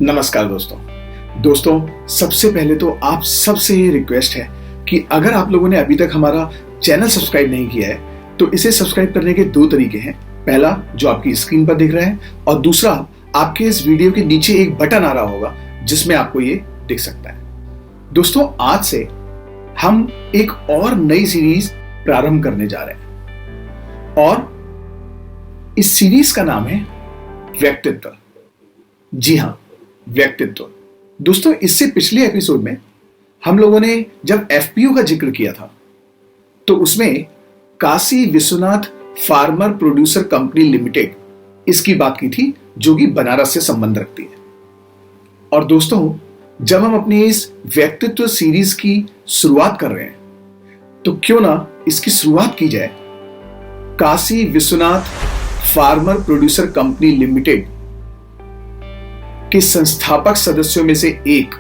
नमस्कार दोस्तों सबसे पहले तो आप सबसे ये रिक्वेस्ट है कि अगर आप लोगों ने अभी तक हमारा चैनल सब्सक्राइब नहीं किया है तो इसे सब्सक्राइब करने के दो तरीके हैं। पहला जो आपकी स्क्रीन पर दिख रहा है और दूसरा आपके इस वीडियो के नीचे एक बटन आ रहा होगा जिसमें आपको ये दिख सकता है। दोस्तों आज से हम एक और नई सीरीज प्रारंभ करने जा रहे हैं और इस सीरीज का नाम है व्यक्तित्व। जी हाँ, व्यक्तित्व। दोस्तों इससे पिछले एपिसोड में हम लोगों ने जब एफपीओ का जिक्र किया था तो उसमें Kashi Vishwanath farmer producer company limited इसकी बात की थी जो कि बनारस से संबंध रखती है। और दोस्तों जब हम अपनी इस व्यक्तित्व सीरीज की शुरुआत कर रहे हैं तो क्यों ना इसकी शुरुआत की जाए Kashi Vishwanath farmer producer company limited के संस्थापक सदस्यों में से एक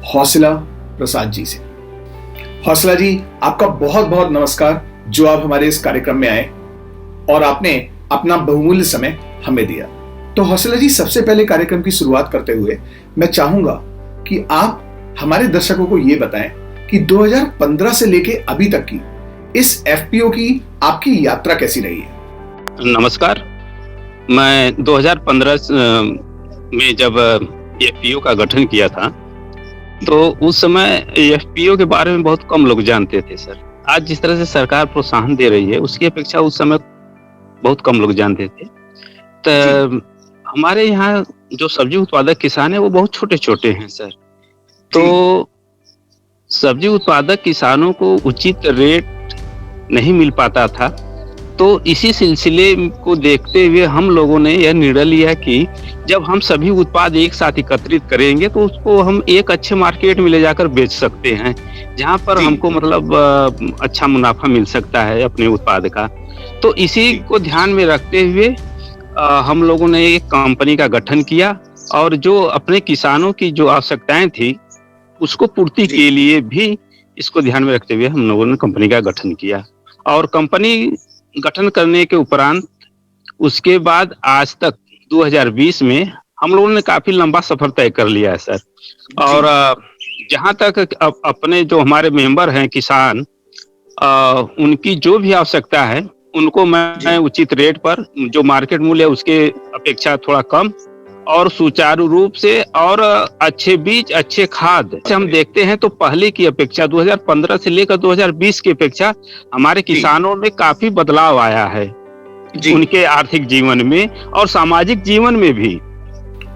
हौसला प्रसाद जी से। हौसला जी, आपका बहुत बहुत नमस्कार जो आप हमारे इस कार्यक्रम में आए और आपने अपना बहुमूल्य समय हमें दिया। तो हौसला जी, सबसे पहले कार्यक्रम की शुरुआत करते हुए मैं चाहूंगा कि आप हमारे दर्शकों को यह बताएं कि 2015 से लेके अभी तक की इस एफपीओ की आपकी यात्रा कैसी रही है। नमस्कार, मैं 2015 में जब एफपीओ का गठन किया था तो उस समय एफपीओ के बारे में बहुत कम लोग जानते थे सर। आज जिस तरह से सरकार प्रोत्साहन दे रही है उसकी अपेक्षा उस समय बहुत कम लोग जानते थे। तो हमारे यहाँ जो सब्जी उत्पादक किसान है वो बहुत छोटे छोटे हैं सर। तो सब्जी उत्पादक किसानों को उचित रेट नहीं मिल पाता था। तो इसी सिलसिले को देखते हुए हम लोगों ने यह निर्णय लिया कि जब हम सभी उत्पाद एक साथ एकत्रित करेंगे तो उसको हम एक अच्छे मार्केट में ले जाकर बेच सकते हैं जहां पर हमको मतलब अच्छा मुनाफा मिल सकता है अपने उत्पाद का। तो इसी को ध्यान में रखते हुए हम लोगों ने एक कंपनी का गठन किया और जो अपने किसानों की जो आवश्यकताएं थी उसको पूर्ति के लिए भी इसको ध्यान में रखते हुए हम लोगों ने कंपनी का गठन किया। और कंपनी गठन करने के उपरांत उसके बाद आज तक 2020 में हम लोगों ने काफी लंबा सफर तय कर लिया है सर। और जहां तक अपने जो हमारे मेंबर हैं किसान, उनकी जो भी आवश्यकता है उनको मैं उचित रेट पर जो मार्केट मूल्य है उसके अपेक्षा थोड़ा कम और सुचारू रूप से और अच्छे बीज अच्छे खाद से हम देखते हैं तो पहले की अपेक्षा 2015 से लेकर 2020 की अपेक्षा हमारे किसानों में काफी बदलाव आया है उनके आर्थिक जीवन में और सामाजिक जीवन में भी।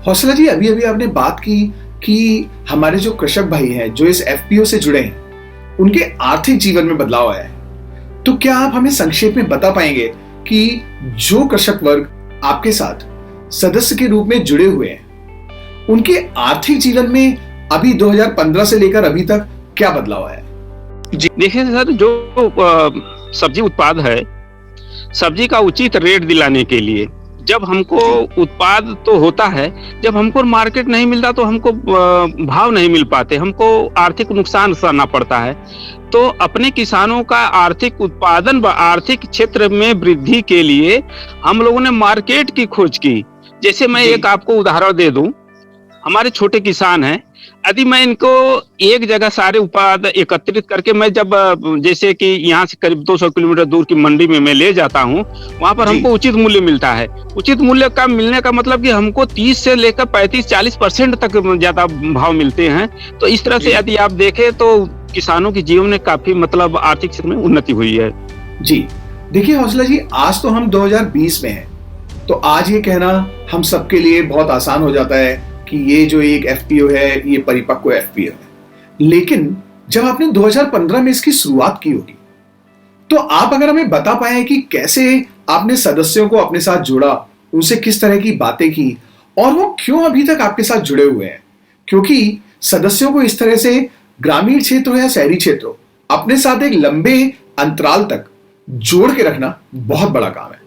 हौसला जी, अभी अभी आपने बात की कि हमारे जो कृषक भाई हैं जो इस एफपीओ से जुड़े हैं उनके आर्थिक जीवन में बदलाव आया है। तो क्या आप हमें संक्षेप में बता पाएंगे कि जो कृषक वर्ग आपके साथ सदस्य के रूप में जुड़े हुए हैं उनके आर्थिक जीवन में अभी 2015 से लेकर अभी तक क्या बदलाव आया है। जी देखिए सर, जो सब्जी उत्पाद है, सब्जी का उचित रेट दिलाने के लिए जब हमको उत्पाद तो होता है, जब हमको मार्केट नहीं मिलता तो हमको भाव नहीं मिल पाते, हमको आर्थिक नुकसान सहना पड़ता है। तो अपने किसानों का आर्थिक उत्पादन व आर्थिक क्षेत्र में वृद्धि के लिए हम लोगों ने मार्केट की खोज की। जैसे मैं एक आपको उदाहरण दे दूं, हमारे छोटे किसान हैं, यदि मैं इनको एक जगह सारे उत्पाद एकत्रित करके मैं जब जैसे कि यहाँ से करीब 200 किलोमीटर दूर की मंडी में मैं ले जाता हूँ, वहां पर हमको उचित मूल्य मिलता है। उचित मूल्य का मिलने का मतलब कि हमको 30 से लेकर 35-40% तक ज्यादा भाव मिलते हैं। तो इस तरह से यदि आप देखें तो किसानों के जीवन में काफी मतलब आर्थिक क्षेत्र में उन्नति हुई है। जी देखिए हौसला जी, आज तो हम 2020 में हैं तो आज ये कहना हम सबके लिए बहुत आसान हो जाता है कि ये जो एक एफपीओ है ये परिपक्व एफपीओ है। लेकिन जब आपने 2015 में इसकी शुरुआत की होगी तो आप अगर हमें बता पाए कि कैसे आपने सदस्यों को अपने साथ जोड़ा, उनसे किस तरह की बातें की और वो क्यों अभी तक आपके साथ जुड़े हुए हैं। क्योंकि सदस्यों को इस तरह से ग्रामीण क्षेत्र हो या शहरी क्षेत्र हो अपने साथ एक लंबे अंतराल तक जोड़ के रखना बहुत बड़ा काम है।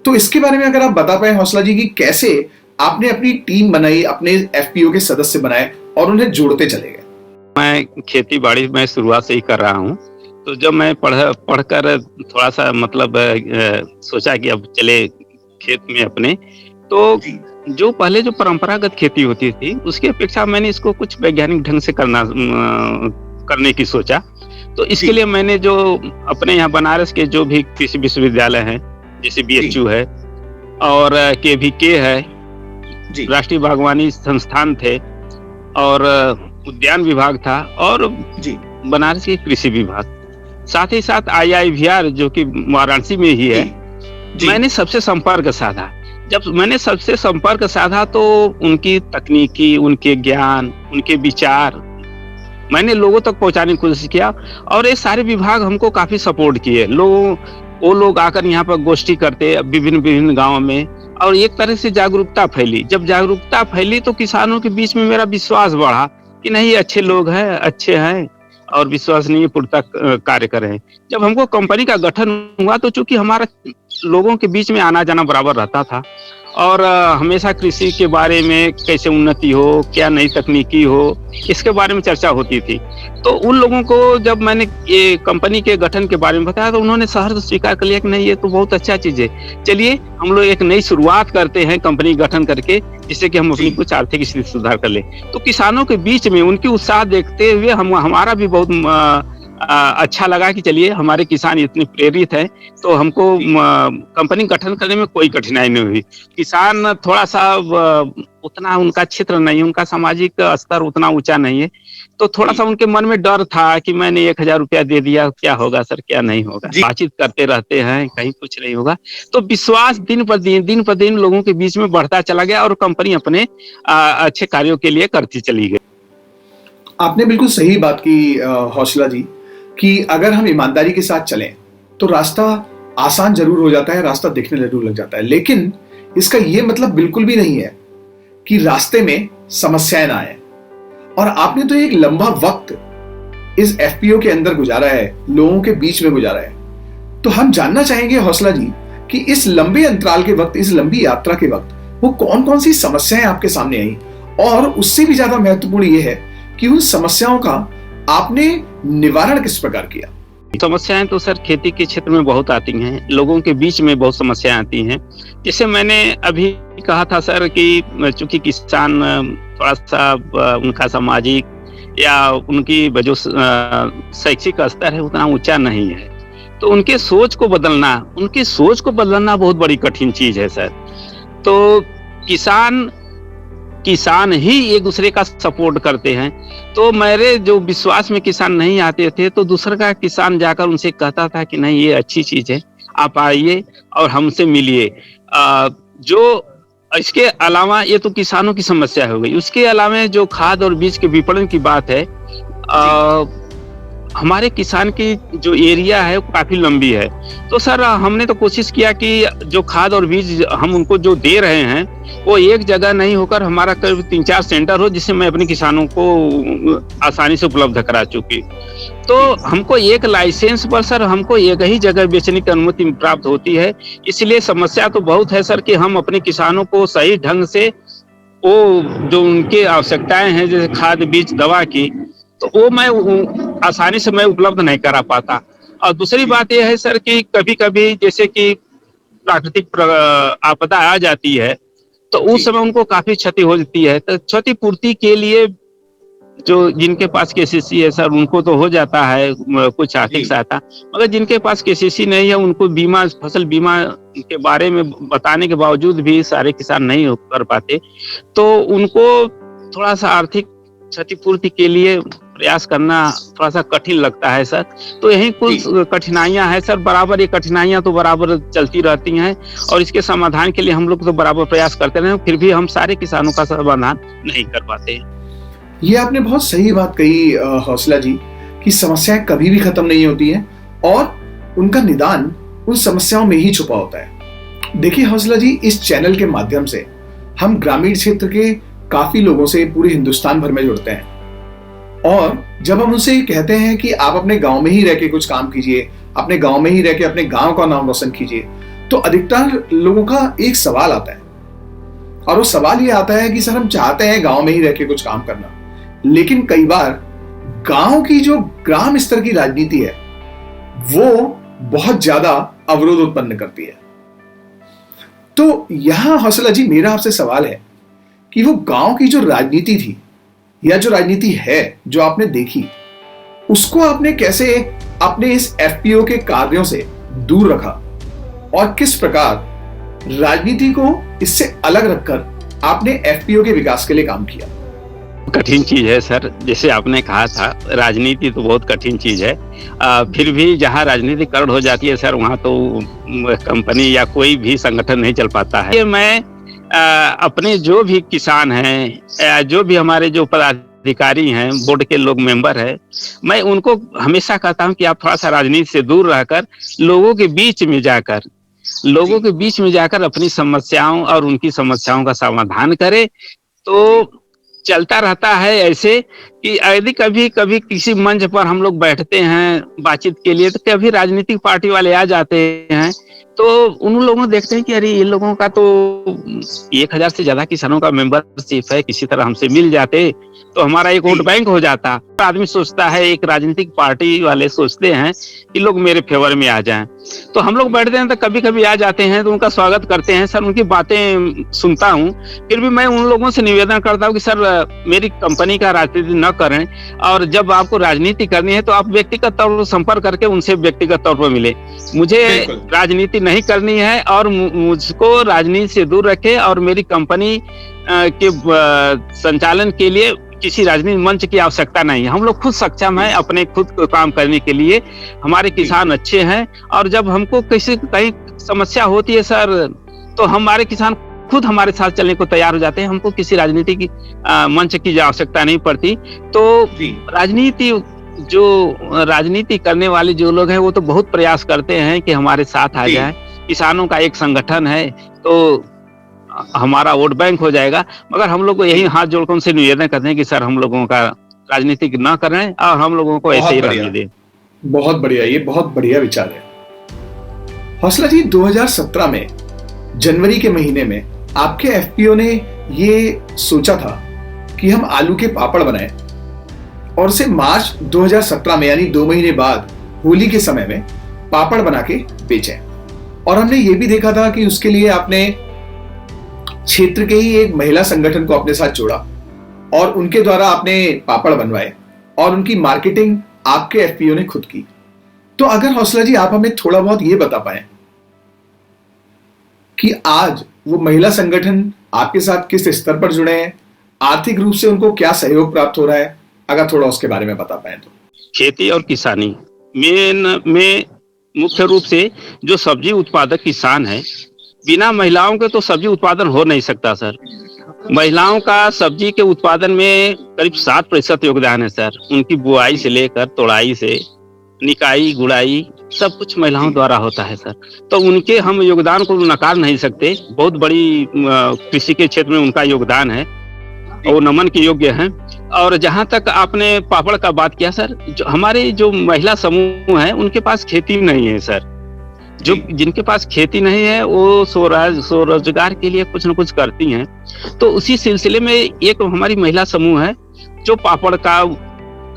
तो इसके बारे में अगर आप बता पाए हौसला जी कि कैसे आपने अपनी टीम बनाई, अपने एफपीओ के सदस्य बनाए और उन्हें जोड़ते चले गए। मैं खेती बाड़ी में शुरुआत से ही कर रहा हूँ। तो जब मैं पढ़कर थोड़ा सा मतलब सोचा कि अब चले खेत में अपने तो जी, जो पहले जो परंपरागत खेती होती थी, उसकी अपेक्षा मैंने इसको कुछ वैज्ञानिक ढंग से करने की सोचा। तो इसके जी, लिए मैंने जो अपने यहाँ बनारस के जो भी कृषि विश्वविद्यालय हैं, जैसे जी, बीएचयू है और केवीके है, जी, राष्ट्रीय बागवानी संस्थान थे और उद्यान विभाग था और जी, बनारस के कृषि विभाग। साथ ही साथ आईआईवीआर जो कि वाराणसी में ही जी, है, जी, मैंने सबसे संपर्क साधा। जब मैंने सबसे संपर्क साधा तो उनकी तकनीकी, उनके ज्ञान, उनके विचार मैंने लोगों तक पहुँचाने की कोशिश किया और ये सारे विभाग हमको काफ़ी सपोर्ट किए। वो लोग आकर यहाँ पर गोष्ठी करते विभिन्न-विभिन्न गाँव में और एक तरह से जागरूकता फैली। जब जागरूकता फैली तो किसानों के बीच में मेरा विश्वास बढ़ा कि नहीं, ये अच्छे जी, लोग हैं, अच्छे हैं और विश्वसनीय कार्य कर रहे हैं। जब हमको कंपनी का गठन हुआ तो चूँकि हमारा लोगों के बीच में आना-जाना बराबर रहता था और हमेशा कृषि के बारे में कैसे उन्नति हो, क्या नई तकनीकी हो, इसके बारे में चर्चा होती थी। तो उन लोगों को जब मैंने ये कंपनी के गठन के बारे में बताया तो उन्होंने सहर्ष स्वीकार कर लिया कि नहीं, ये तो बहुत अच्छा चीज़ है। चलिए हम लोग एक नई शुरुआत करते हैं कंपनी गठन करके, जिससे कि हम अपनी जी, कुछ आर्थिक स्थिति सुधार कर लें। तो किसानों के बीच में उनकी उत्साह देखते हुए हमारा भी बहुत अच्छा लगा कि चलिए हमारे किसान इतने प्रेरित हैं, तो हमको जी, कंपनी गठन करने में कोई कठिनाई नहीं हुई। किसान थोड़ा-सा उतना उनका क्षेत्र नहीं है, उनका सामाजिक स्तर उतना ऊँचा नहीं है, तो थोड़ा-सा जी, उनके मन में डर था कि मैंने ₹1000 दे दिया, क्या होगा सर, क्या नहीं होगा? जी। बातचीत करते रहते हैं, कहीं कुछ नहीं होगा। तो विश्वास दिन पर दिन लोगों के बीच में बढ़ता चला गया और कंपनी अपने अच्छे कार्यों के लिए करती चली गई। आपने बिल्कुल सही बात की हौसला जी, कि अगर हम ईमानदारी के साथ चलें, तो रास्ता आसान ज़रूर हो जाता है, रास्ता दिखने ज़रूर लग जाता है। लेकिन इसका ये मतलब बिल्कुल भी नहीं है कि रास्ते में समस्याएँ ना आएँ। और आपने तो एक लंबा वक़्त इस एफपीओ के अंदर गुज़ारा है, लोगों के बीच में गुज़ारा है। तो हम जानना चाहेंगे हौसला जी कि इस लंबे अंतराल के वक़्त, इस लंबी यात्रा के वक़्त, वो कौन-कौन सी समस्याएँ आपके सामने आईं? और उससे भी ज़्यादा महत्वपूर्ण ये है कि उन समस्याओं का आपने निवारण किस प्रकार किया? समस्याएँ तो सर खेती के क्षेत्र में बहुत आती हैं, लोगों के बीच में बहुत समस्याएँ आती हैं। जैसे मैंने अभी कहा था सर कि चूँकि किसान थोड़ा-सा उनका सामाजिक या उनकी जो शैक्षिक स्तर है उतना ऊँचा नहीं है। तो उनकी सोच को बदलना बहुत बड़ी कठिन चीज़ है सर। तो किसान किसान ही एक दूसरे का सपोर्ट करते हैं। तो मेरे जो विश्वास में किसान नहीं आते थे, तो दूसरे का किसान जाकर उनसे कहता था कि नहीं, ये अच्छी चीज़ है, आप आइए और हमसे मिलिए। जो इसके अलावा ये तो किसानों की समस्या हो गई। उसके अलावा जो खाद और बीज के विपणन की बात है, जी, हमारे किसान की जो एरिया है वो काफ़ी लंबी है। तो सर हमने तो कोशिश किया कि जो खाद और बीज हम उनको जो दे रहे हैं, वो एक जगह नहीं होकर हमारा करीब 3-4 सेंटर हो, जिससे मैं अपने किसानों को आसानी से उपलब्ध करा चूँकि। तो जी, हमको एक लाइसेंस पर सर हमको एक ही जगह बेचने की अनुमति प्राप्त होती है। इसलिए समस्या तो बहुत है सर कि हम अपने किसानों को सही ढंग से वो जो उनकी आवश्यकताएँ हैं, जैसे खाद, बीज, दवा की, तो वो मैं आसानी से मैं उपलब्ध नहीं करा पाता। और दूसरी जी, बात ये है सर कि कभी-कभी जैसे कि प्राकृतिक आपदा आ जाती है, तो उस जी, समय उनको काफ़ी क्षति हो जाती है। तो क्षतिपूर्ति के लिए जो जिनके पास केसीसी है सर, उनको तो हो जाता है कुछ आर्थिक जी, सहायता। मगर जिनके पास केसीसी नहीं है, उनको फसल बीमा के बारे में बताने के बावजूद भी सारे किसान नहीं कर पाते। तो उनको थोड़ा-सा आर्थिक क्षतिपूर्ति के लिए प्रयास करना थोड़ा-सा कठिन लगता है सर। तो यही जी। कुछ कठिनाइयाँ हैं सर, बराबर ये कठिनाइयाँ तो बराबर चलती रहती हैं और इसके समाधान के लिए हम लोग तो बराबर प्रयास करते रहे हैं, फिर भी हम सारे किसानों का समाधान नहीं कर पाते। ये आपने बहुत सही बात कही हौसला जी, कि समस्याएँ कभी भी खत्म नहीं होती हैं और उनका निदान उन समस्याओं में ही छुपा होता है। देखिए हौसला जी, इस चैनल के माध्यम से हम ग्रामीण क्षेत्र के काफ़ी लोगों से पूरे हिंदुस्तान भर में जुड़ते हैं। और जब हम उनसे कहते हैं कि आप अपने गाँव में ही रह के कुछ काम कीजिए, अपने गाँव में ही रह के अपने गाँव का नाम रोशन कीजिए, तो अधिकतर लोगों का एक सवाल आता है। और वो सवाल ये आता है कि सर, हम चाहते हैं गाँव में ही रह के कुछ काम करना, लेकिन कई बार गाँव की जो ग्राम स्तर की राजनीति है, वो बहुत ज़्यादा अवरोध उत्पन्न करती है। तो यहाँ हौसला जी मेरा आपसे सवाल है कि वो गांव की जो राजनीति थी या जो राजनीति है जो आपने देखी, उसको आपने कैसे अपने इस एफपीओ के कार्यों से दूर रखा और किस प्रकार राजनीति को इससे अलग रखकर आपने एफपीओ के विकास के लिए काम किया? कठिन चीज है सर, जैसे आपने कहा था राजनीति तो बहुत कठिन चीज है। फिर भी जहाँ राजनीतिकरण हो जाती है सर, वहाँ तो कंपनी या कोई भी संगठन नहीं चल पाता है। मैं अपने जो भी किसान हैं, जो भी हमारे जो पदाधिकारी हैं, बोर्ड के लोग मेंबर हैं, मैं उनको हमेशा कहता हूँ कि आप थोड़ा सा राजनीति से दूर रहकर लोगों के बीच में जाकर अपनी समस्याओं और उनकी समस्याओं का समाधान करें। तो चलता रहता है ऐसे कि यदि कभी कभी किसी मंच पर हम लोग बैठते हैं बातचीत के लिए, तो कभी राजनीतिक पार्टी वाले आ जाते हैं, तो उन लोगों को देखते हैं कि अरे इन लोगों का तो 1000 से ज्यादा किसानों का मेंबरशिप है, किसी तरह हमसे मिल जाते तो हमारा एक वोट बैंक हो जाता। आदमी सोचता है, एक राजनीतिक पार्टी वाले सोचते हैं कि लोग मेरे फेवर में आ जाएं, तो हम लोग बैठते हैं तो कभी कभी आ जाते हैं तो उनका स्वागत करते हैं सर, उनकी बातें सुनता हूँ। फिर भी मैं उन लोगों से निवेदन करता हूँ कि सर मेरी कंपनी का राजनीति न करें, और जब आपको राजनीति करनी है तो आप व्यक्तिगत तौर पर संपर्क करके उनसे व्यक्तिगत तौर पर मिले। मुझे राजनीति नहीं करनी है और मुझको राजनीति से दूर रखे, और मेरी कंपनी के संचालन के लिए किसी राजनीतिक मंच की आवश्यकता नहीं है। हम लोग खुद सक्षम हैं अपने खुद को काम करने के लिए, हमारे किसान अच्छे हैं, और जब हमको कहीं समस्या होती है सर, तो हमारे किसान खुद हमारे साथ चलने को तैयार हो जाते हैं। हमको किसी राजनीति की मंच की आवश्यकता नहीं पड़ती। तो राजनीति करने वाले जो लोग हैं वो तो बहुत प्रयास करते हैं कि हमारे साथ आ जाए, किसानों का एक संगठन है तो हमारा वोट बैंक हो जाएगा। मगर हम लोग को यही हाथ जोड़कर उनसे निवेदन करते हैं कि सर हम लोगों का राजनीतिक ना करें और हम लोगों को ऐसे ही रहने दें। बहुत बढ़िया, ये बहुत बढ़िया विचार है। हौसला जी, 2017 में जनवरी के महीने में आपके एफपीओ ने ये सोचा था कि हम आलू के पापड़ बनाएं और उसे मार्च 2017 में यानी 2 महीने बाद होली के समय में पापड़ बना के बेचें। और हमने ये भी देखा था कि उसके लिए आपने क्षेत्र के ही एक महिला संगठन को अपने साथ जोड़ा और उनके द्वारा आपने पापड़ बनवाए और उनकी मार्केटिंग आपके एफपीओ ने खुद की। तो अगर हौसला जी आप हमें थोड़ा बहुत ये बता पाए कि आज वो महिला संगठन आपके साथ किस स्तर पर जुड़े हैं, आर्थिक रूप से उनको क्या सहयोग प्राप्त हो रहा है, अगर थोड़ा उसके बारे में बता पाए तो। खेती और किसानी में मुख्य रूप से जो सब्जी उत्पादक किसान है, बिना महिलाओं के तो सब्जी उत्पादन हो नहीं सकता सर। महिलाओं का सब्जी के उत्पादन में करीब 7% योगदान है सर। उनकी बुआई से लेकर तोड़ाई से निकाई गुड़ाई सब कुछ महिलाओं द्वारा होता है सर। तो उनके हम योगदान को नकार नहीं सकते। बहुत बड़ी कृषि के क्षेत्र में उनका योगदान है और नमन के योग्य है। और जहाँ तक आपने पापड़ का बात किया सर, हमारे जो महिला समूह है उनके पास खेती नहीं है सर। जो जिनके पास खेती नहीं है वो स्वरोजगार के लिए कुछ न कुछ करती हैं। तो उसी सिलसिले में एक हमारी महिला समूह है जो पापड़ का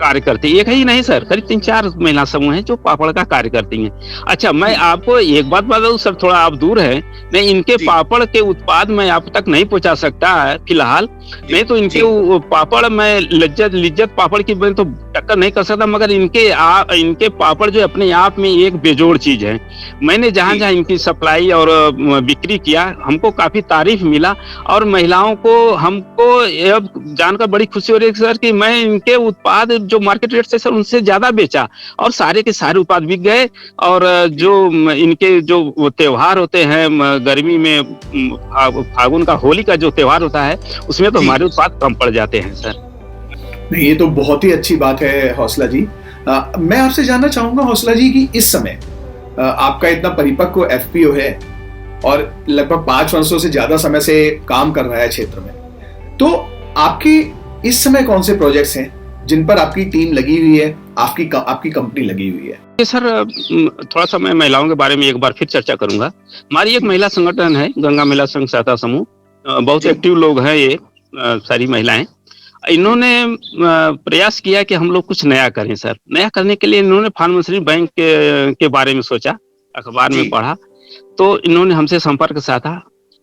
कार्य करती है। एक ही नहीं सर, करीब 3-4 महिला समूह हैं जो पापड़ का कार्य करती हैं। अच्छा, मैं आपको एक बात बताऊं सर, थोड़ा आप दूर हैं, नहीं इनके पापड़ के उत्पाद मैं आप तक नहीं पहुंचा सकता है फिलहाल। नहीं तो इनके पापड़ मैं लिज्जत पापड़ की मैं तो टक्कर नहीं कर सकता, मगर इनके पापड़ जो अपने आप में एक बेजोड़ चीज है। मैंने जहां जहां इनकी सप्लाई और बिक्री किया, हमको काफी तारीफ मिला और महिलाओं को हमको अब जानकर बड़ी खुशी हो रही है सर कि मैं इनके उत्पाद जो मार्केट रेट से सर उनसे ज्यादा बेचा और सारे के सारे उत्पाद बिक गए। और जो इनके जो त्योहार होते हैं गर्मी में, फागुन का होली का जो त्योहार होता है उसमें तो हमारे उत्पाद कम पड़ जाते हैं सर। नहीं, ये तो बहुत ही अच्छी बात है हौसला जी। मैं आपसे जानना चाहूंगा हौसला जी कि इस समय आपका इतना परिपक्व एफपीओ है और लगभग 5 वर्षों से ज्यादा समय से काम कर रहा है क्षेत्र में, तो आपके इस समय कौन से प्रोजेक्ट्स हैं जिन पर आपकी टीम लगी हुई है, आपकी कंपनी लगी हुई है? सर थोड़ा सा मैं महिलाओं के बारे में एक बार फिर चर्चा करूंगा। हमारी एक महिला संगठन है गंगा महिला संघ सहायता समूह, बहुत एक्टिव लोग हैं ये सारी महिलाएं। इन्होंने प्रयास किया कि हम लोग कुछ नया करें सर। नया करने के लिए इन्होंने फार्मेसी बैंक के बारे में सोचा, अखबार में पढ़ा, तो इन्होंने हमसे संपर्क साधा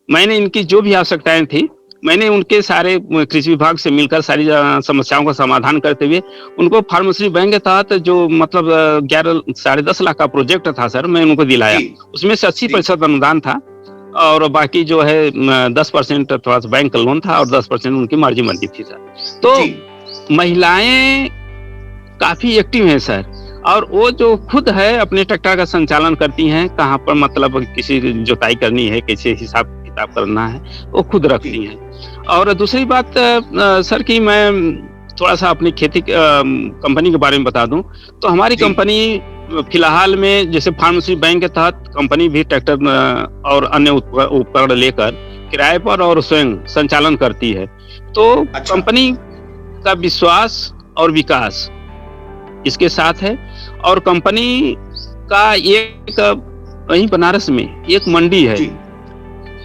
मैंने इनकी जो भी आवश्यकताएं थी, मैंने उनके सारे कृषि विभाग से मिलकर सारी समस्याओं का समाधान करते हुए उनको फार्मेसी बैंक के तहत जो मतलब 11 साढ़े 10 लाख का प्रोजेक्ट था सर, मैं उनको दिलाया। जी उसमें से जी 80% अनुदान था और बाकी जो है 10% थोड़ा सा बैंक का लोन था और 10% उनकी मार्जिन बंदी थी सर। तो जी महिलाएं काफी एक्टिव हैं सर, और वो जो खुद है अपने ट्रैक्टर का संचालन करती हैं, कहाँ पर मतलब किसी जुताई करनी है, कैसे हिसाब किताब करना है, वो खुद रखती हैं। और दूसरी बात सर कि मैं थोड़ा सा अपनी खेती कंपनी के बारे में बता दूं, तो हमारी जी कंपनी फिलहाल में जैसे फार्मेसी बैंक के तहत कंपनी भी ट्रैक्टर और अन्य उपकरण लेकर किराए पर और स्वयं संचालन करती है। तो अच्छा कंपनी का विश्वास और विकास इसके साथ है। और कंपनी का एक वहीं बनारस में एक मंडी है, जी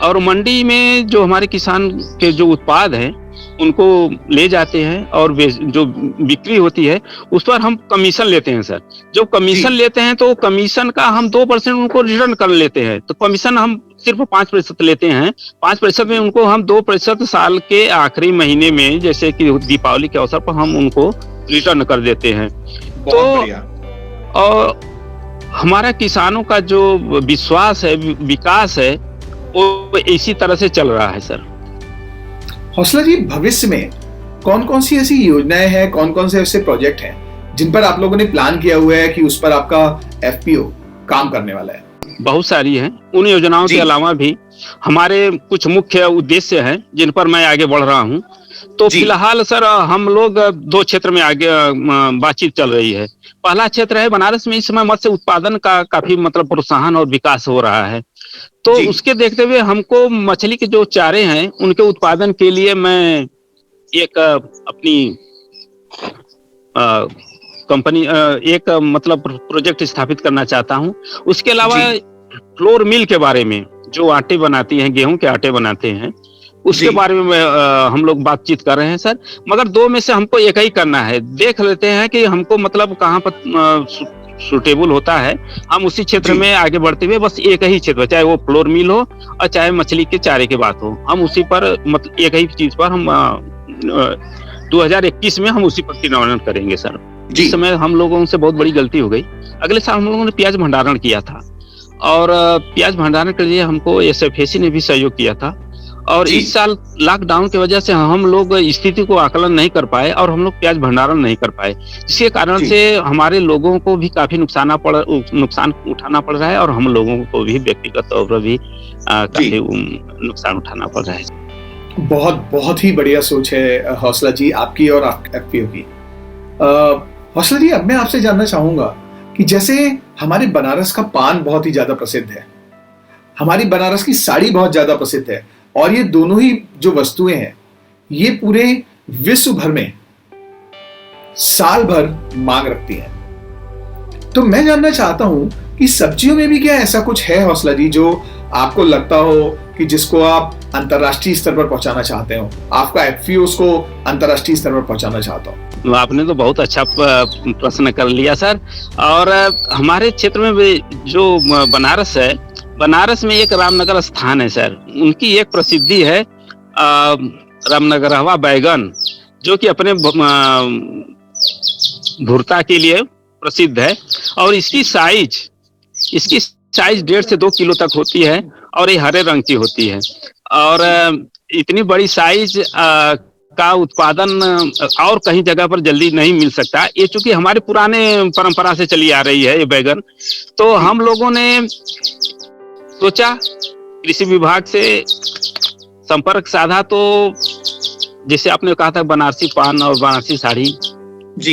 और मंडी में जो हमारे किसान के जो उत्पाद हैं उनको ले जाते हैं और जो बिक्री होती है उस पर हम कमीशन लेते हैं सर। जो कमीशन जी लेते हैं तो कमीशन का हम 2% उनको रिटर्न कर लेते हैं। तो कमीशन हम सिर्फ 5% लेते हैं। 5% में उनको हम 2% साल के आखिरी महीने में, जैसे कि दीपावली के अवसर पर, हम उनको रिटर्न कर देते हैं। बहुत तो बढ़िया। और हमारा किसानों का जो विश्वास है, विकास है, वो इसी तरह से चल रहा है सर। हौसला जी, भविष्य में कौन कौन सी ऐसी योजनाएं हैं, कौन कौन से ऐसे प्रोजेक्ट हैं जिन पर आप लोगों ने प्लान किया हुआ है कि उस पर आपका एफपीओ काम करने वाला है? बहुत सारी हैं। उन योजनाओं के अलावा भी हमारे कुछ मुख्य उद्देश्य हैं जिन पर मैं आगे बढ़ रहा हूं। तो फिलहाल सर हम लोग 2 क्षेत्र में आगे बातचीत चल रही है। पहला क्षेत्र है बनारस में इस समय मत्स्य उत्पादन का काफी मतलब प्रोत्साहन और विकास हो रहा है। तो उसके देखते हुए हमको मछली के जो चारे हैं उनके उत्पादन के लिए मैं एक अपनी कंपनी एक मतलब प्रोजेक्ट स्थापित करना चाहता हूं। उसके अलावा फ्लोर मिल के बारे में, जो आटे बनाती हैं, गेहूं के आटे बनाते हैं, उसके बारे में हम लोग बातचीत कर रहे हैं सर। मगर 2 में से हमको एक ही करना है। देख लेते हैं कि हमको मतलब कहाँ पर सुटेबल होता है, हम उसी क्षेत्र में आगे बढ़ते हुए बस एक ही क्षेत्र, चाहे वो फ्लोर मिल हो और चाहे मछली के चारे की बात हो, हम उसी पर मतलब एक ही चीज पर हम 2021 में हम उसी पर क्रियान्वयन करेंगे सर। इस समय हम लोगों से बहुत बड़ी गलती हो गई। अगले साल हम लोगों ने प्याज भंडारण किया था, और प्याज भंडारण के लिए हमको एसएफएसी ने भी सहयोग किया था। और इस साल लॉकडाउन की वजह से हम लोग स्थिति को आकलन नहीं कर पाए और हम लोग प्याज भंडारण नहीं कर पाए, जिसके कारण से हमारे लोगों को भी काफी नुकसान उठाना पड़ रहा है, और हम लोगों को भी व्यक्तिगत तौर पर भी काफी नुकसान उठाना पड़ रहा है। बहुत बहुत ही बढ़िया सोच है हौसला जी आपकी और एफपीओ की। हौसला जी, अब मैं आपसे जानना चाहूंगा कि जैसे हमारे बनारस का पान बहुत ही ज्यादा प्रसिद्ध है, हमारी बनारस की साड़ी बहुत ज्यादा प्रसिद्ध है, और ये दोनों ही जो वस्तुएं हैं ये पूरे विश्व भर में साल भर मांग रखती हैं। तो मैं जानना चाहता हूं कि सब्जियों में भी क्या ऐसा कुछ है हौसला जी जो आपको लगता हो कि जिसको आप अंतर्राष्ट्रीय स्तर पर पहुंचाना चाहते हो, आपका एफपीओ उसको अंतर्राष्ट्रीय स्तर पर पहुंचाना चाहता हो? आपने तो बहुत अच्छा प्रश्न कर लिया सर। और हमारे क्षेत्र में भी जो बनारस है, बनारस में एक रामनगर स्थान है सर, उनकी एक प्रसिद्धि है रामनगर हवा बैगन, जो कि अपने भुर्ता के लिए प्रसिद्ध है। और इसकी साइज 1.5 से 2 किलो तक होती है, और ये हरे रंग की होती है। और इतनी बड़ी साइज का उत्पादन और कहीं जगह पर जल्दी नहीं मिल सकता। ये चूंकि हमारे पुराने परंपरा से चली आ रही है ये बैगन, तो हम लोगों ने सोचा, कृषि विभाग से संपर्क साधा, तो जैसे आपने कहा था बनारसी पान और बनारसी साड़ी,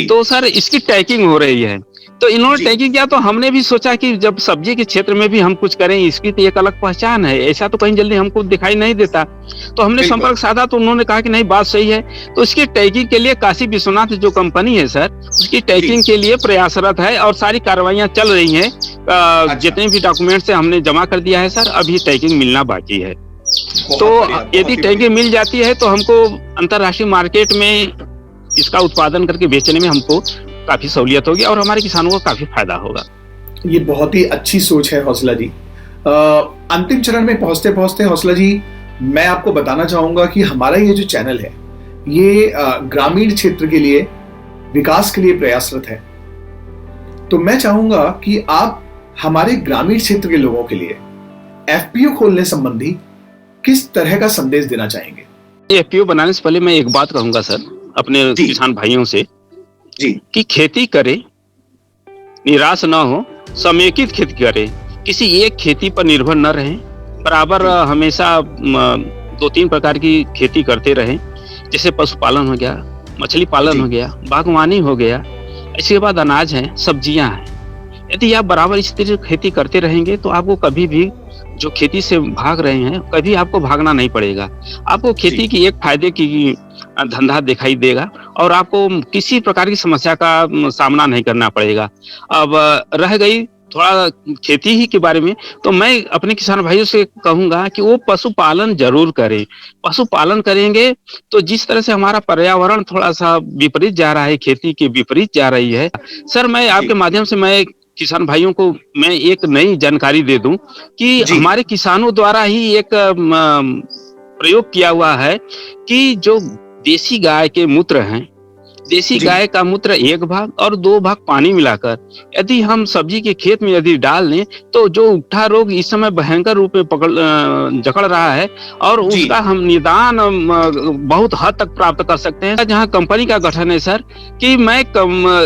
तो सर इसकी टैगिंग हो रही है। तो इन्होंने टैगिंग किया, तो हमने भी सोचा कि जब सब्जी के क्षेत्र में भी हम कुछ करें, इसकी तो एक अलग पहचान है, ऐसा तो कहीं जल्दी हमको दिखाई नहीं देता। तो हमने संपर्क साधा, तो उन्होंने कहा कि नहीं, बात सही है। तो इसकी टैगिंग के लिए काशी विश्वनाथ जो कंपनी है सर, उसकी टैगिंग के लिए प्रयासरत है, और सारी कार्रवाइयां चल रही हैं। जितने भी डॉक्यूमेंट्स है हमने जमा कर दिया है सर, अभी टैगिंग मिलना बाकी है। तो यदि टैगिंग मिल जाती है तो हमको अंतर्राष्ट्रीय मार्केट में इसका उत्पादन करके बेचने में हमको काफी सहूलियत होगी, और हमारे किसानों को काफी फायदा होगा। ये बहुत ही अच्छी सोच है हौसला जी। अंतिम चरण में पहुंचते पहुंचते हौसला जी, मैं आपको बताना चाहूंगा कि हमारा ये जो चैनल है ये ग्रामीण क्षेत्र के लिए विकास के लिए प्रयासरत है। तो मैं चाहूंगा कि आप हमारे ग्रामीण क्षेत्र के लोगों के लिए एफपीओ खोलने संबंधी किस तरह का संदेश देना चाहेंगे? एफपीओ बनाने से पहले मैं एक बात कहूंगा सर अपने किसान भाइयों से जी कि खेती करें, निराश ना हो, समेकित खेती करें, किसी एक खेती पर निर्भर न रहें, बराबर हमेशा 2-3 प्रकार की खेती करते रहें। जैसे पशुपालन हो गया, मछली पालन हो गया, बागवानी हो गया, इसके बाद अनाज है, सब्जियां हैं। यदि आप बराबर इस तरह खेती करते रहेंगे तो आपको कभी भी जो खेती से भाग रहे हैं कभी आपको भागना नहीं पड़ेगा। आपको खेती की एक फायदे की धंधा दिखाई देगा और आपको किसी प्रकार की समस्या का सामना नहीं करना पड़ेगा। अब रह गई थोड़ा खेती ही के बारे में, तो मैं अपने किसान भाइयों से कहूंगा कि वो पशुपालन जरूर करें। पशुपालन करेंगे तो जिस तरह से हमारा पर्यावरण थोड़ा सा विपरीत जा रहा है, खेती के विपरीत जा रही है। सर मैं आपके माध्यम से मैं किसान भाइयों को मैं एक नई जानकारी दे दूं कि हमारे किसानों द्वारा ही एक प्रयोग किया हुआ है कि जो देसी गाय के मूत्र हैं, देसी गाय का मूत्र 1 भाग और 2 भाग पानी मिलाकर यदि हम सब्जी के खेत में यदि डाल दें तो जो उठा रोग इस समय भयंकर रूप में जकड़ रहा है और उसका हम निदान बहुत हद तक प्राप्त कर सकते हैं। जहां कंपनी का गठन है सर कि मैं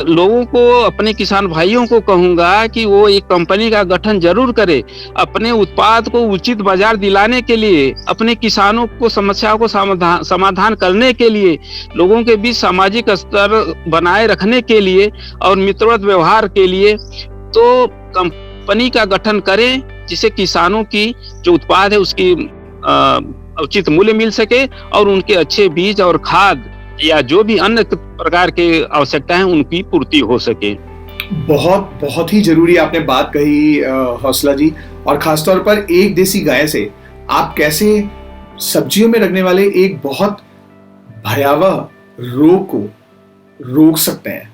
लोगों को, अपने किसान भाइयों को कहूंगा कि वो एक कंपनी का गठन जरूर करे। अपने उत्पाद को उचित बाजार दिलाने के लिए, अपने किसानों को समस्याओं को समाधान करने के लिए, लोगों के बीच सामाजिक स्तर बनाए रखने के लिए और मित्रवत व्यवहार के लिए तो कंपनी का गठन करें जिससे किसानों की जो उत्पाद है उसकी उचित मूल्य मिल सके और उनके अच्छे बीज और खाद या जो भी अन्य प्रकार के आवश्यकता है उनकी पूर्ति हो सके। बहुत बहुत ही जरूरी आपने बात कही हौसला जी, और खासतौर पर एक देसी गाय से आप कैसे सब्जियों में लगने वाले एक बहुत भयावह रोग को रोक सकते हैं,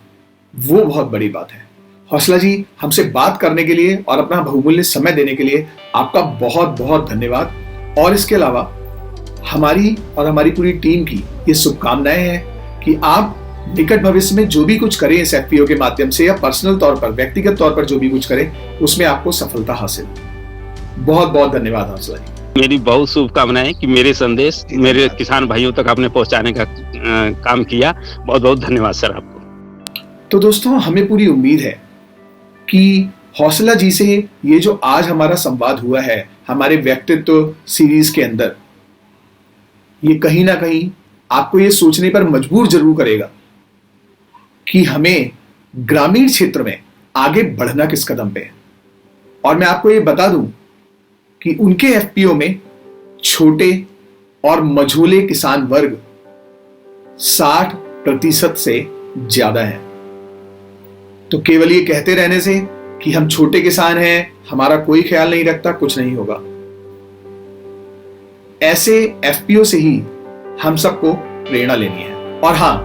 वो बहुत बड़ी बात है। हौसला जी, हमसे बात करने के लिए और अपना बहुमूल्य समय देने के लिए आपका बहुत बहुत धन्यवाद। और इसके अलावा हमारी और हमारी पूरी टीम की ये शुभकामनाएं हैं कि आप निकट भविष्य में जो भी कुछ करें इस एफपीओ के माध्यम से या पर्सनल तौर पर, व्यक्तिगत तौर पर जो भी कुछ करें उसमें आपको सफलता हासिल। बहुत बहुत धन्यवाद हौसला जी। मेरी बहुत शुभकामनाएं कि मेरे संदेश मेरे किसान भाइयों तक आपने पहुंचाने का काम किया। बहुत बहुत धन्यवाद सर आपको। तो दोस्तों, हमें पूरी उम्मीद है कि हौसला जी से ये जो आज हमारा संवाद हुआ है हमारे व्यक्तित्व सीरीज के अंदर, ये कहीं ना कहीं आपको ये सोचने पर मजबूर जरूर करेगा कि हमें ग्रामीण क्षेत्र में आगे बढ़ना किस कदम पे है। और मैं आपको ये बता दूं कि उनके एफपीओ में छोटे और मझोले किसान वर्ग 60% से ज्यादा है। तो केवल ये कहते रहने से कि हम छोटे किसान हैं, हमारा कोई ख्याल नहीं रखता, कुछ नहीं होगा। ऐसे एफपीओ से ही हम सबको प्रेरणा लेनी है। और हां,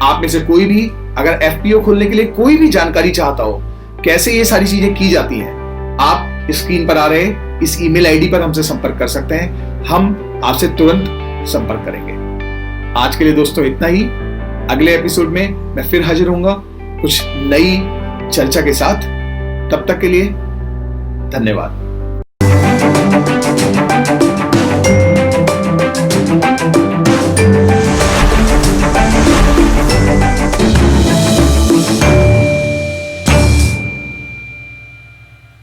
आप में से कोई भी अगर एफपीओ खोलने के लिए कोई भी जानकारी चाहता हो, कैसे ये सारी चीजें की जाती हैं, आप स्क्रीन पर आ रहे इस ईमेल आईडी पर हमसे संपर्क कर सकते हैं। हम आपसे तुरंत संपर्क करेंगे। आज के लिए दोस्तों इतना ही। अगले एपिसोड में मैं फिर हाजिर होऊंगा कुछ नई चर्चा के साथ। तब तक के लिए धन्यवाद।